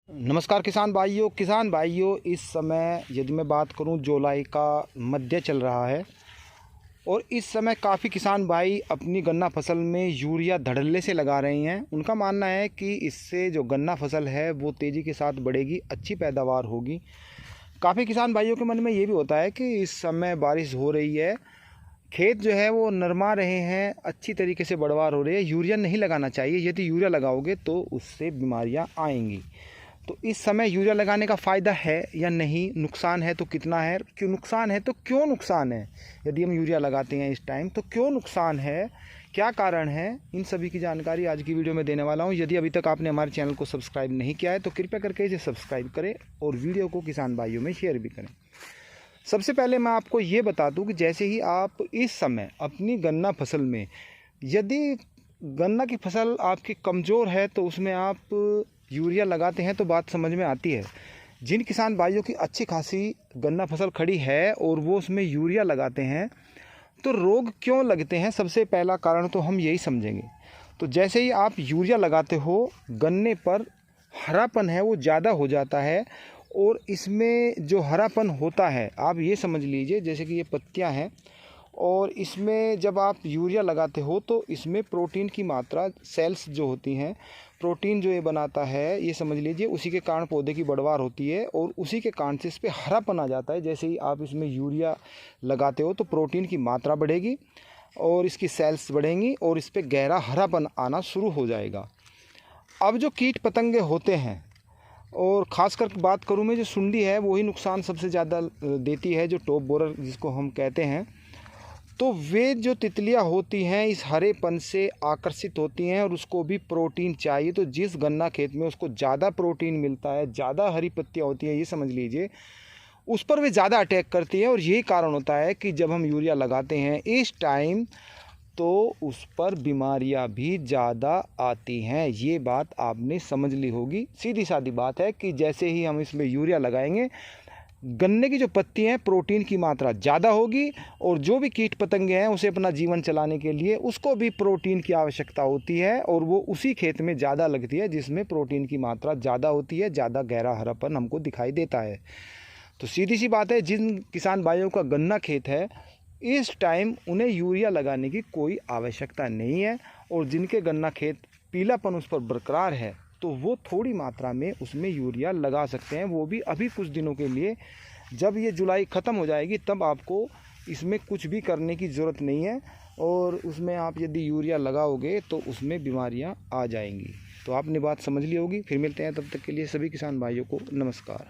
नमस्कार किसान भाइयों, इस समय यदि मैं बात करूं, जुलाई का मध्य चल रहा है और इस समय काफ़ी किसान भाई अपनी गन्ना फसल में यूरिया धड़ल्ले से लगा रहे हैं। उनका मानना है कि इससे जो गन्ना फसल है वो तेज़ी के साथ बढ़ेगी, अच्छी पैदावार होगी। काफ़ी किसान भाइयों के मन में ये भी होता है कि इस समय बारिश हो रही है, खेत जो है वो नरमा रहे हैं, अच्छी तरीके से बढ़वार हो रही है, यूरिया नहीं लगाना चाहिए। यदि यूरिया लगाओगे तो उससे बीमारियां आएंगी। तो इस समय यूरिया लगाने का फ़ायदा है या नहीं, नुकसान है तो कितना है, क्यों नुकसान है तो क्यों नुकसान है, यदि हम यूरिया लगाते हैं इस टाइम तो क्यों नुकसान है, क्या कारण है, इन सभी की जानकारी आज की वीडियो में देने वाला हूं। यदि अभी तक आपने हमारे चैनल को सब्सक्राइब नहीं किया है तो कृपया करके इसे सब्सक्राइब करें और वीडियो को किसान भाइयों में शेयर भी करें। सबसे पहले मैं आपको ये बता दूं कि जैसे ही आप इस समय अपनी गन्ना फसल में, यदि गन्ना की फसल आपकी कमज़ोर है तो उसमें आप यूरिया लगाते हैं तो बात समझ में आती है। जिन किसान भाइयों की अच्छी खासी गन्ना फसल खड़ी है और वो उसमें यूरिया लगाते हैं तो रोग क्यों लगते हैं, सबसे पहला कारण तो हम यही समझेंगे। तो जैसे ही आप यूरिया लगाते हो, गन्ने पर हरापन है वो ज़्यादा हो जाता है और इसमें जो हरापन होता है, आप ये समझ लीजिए जैसे कि ये पत्तियां हैं और इसमें जब आप यूरिया लगाते हो तो इसमें प्रोटीन की मात्रा, सेल्स जो होती हैं, प्रोटीन जो ये बनाता है, ये समझ लीजिए उसी के कारण पौधे की बढ़वार होती है और उसी के कारण से इस पर हरापन आ जाता है। जैसे ही आप इसमें यूरिया लगाते हो तो प्रोटीन की मात्रा बढ़ेगी और इसकी सेल्स बढ़ेंगी और इस पर गहरा हरापन आना शुरू हो जाएगा। अब जो कीट पतंगे होते हैं, और ख़ासकर बात करूँ मैं, जो सुंडी है वही नुकसान सबसे ज़्यादा देती है, जो टॉप बोरर जिसको हम कहते हैं। तो वे जो तितलियां होती हैं इस हरेपन से आकर्षित होती हैं और उसको भी प्रोटीन चाहिए। तो जिस गन्ना खेत में उसको ज़्यादा प्रोटीन मिलता है, ज़्यादा हरी पत्तियां होती हैं, ये समझ लीजिए, उस पर वे ज़्यादा अटैक करती हैं और यही कारण होता है कि जब हम यूरिया लगाते हैं इस टाइम तो उस पर बीमारियां भी ज़्यादा आती हैं। ये बात आपने समझ ली होगी। सीधी सादी बात है कि जैसे ही हम इसमें यूरिया लगाएंगे, गन्ने की जो पत्ती हैं प्रोटीन की मात्रा ज़्यादा होगी और जो भी कीट पतंगे हैं उसे अपना जीवन चलाने के लिए उसको भी प्रोटीन की आवश्यकता होती है और वो उसी खेत में ज़्यादा लगती है जिसमें प्रोटीन की मात्रा ज़्यादा होती है, ज़्यादा गहरा हरापन हमको दिखाई देता है। तो सीधी सी बात है, जिन किसान भाइयों का गन्ना खेत है इस टाइम उन्हें यूरिया लगाने की कोई आवश्यकता नहीं है और जिनके गन्ना खेत पीलापन उस पर बरकरार है तो वो थोड़ी मात्रा में उसमें यूरिया लगा सकते हैं, वो भी अभी कुछ दिनों के लिए। जब ये जुलाई ख़त्म हो जाएगी तब आपको इसमें कुछ भी करने की ज़रूरत नहीं है और उसमें आप यदि यूरिया लगाओगे तो उसमें बीमारियां आ जाएंगी। तो आपने बात समझ ली होगी। फिर मिलते हैं, तब तक के लिए सभी किसान भाइयों को नमस्कार।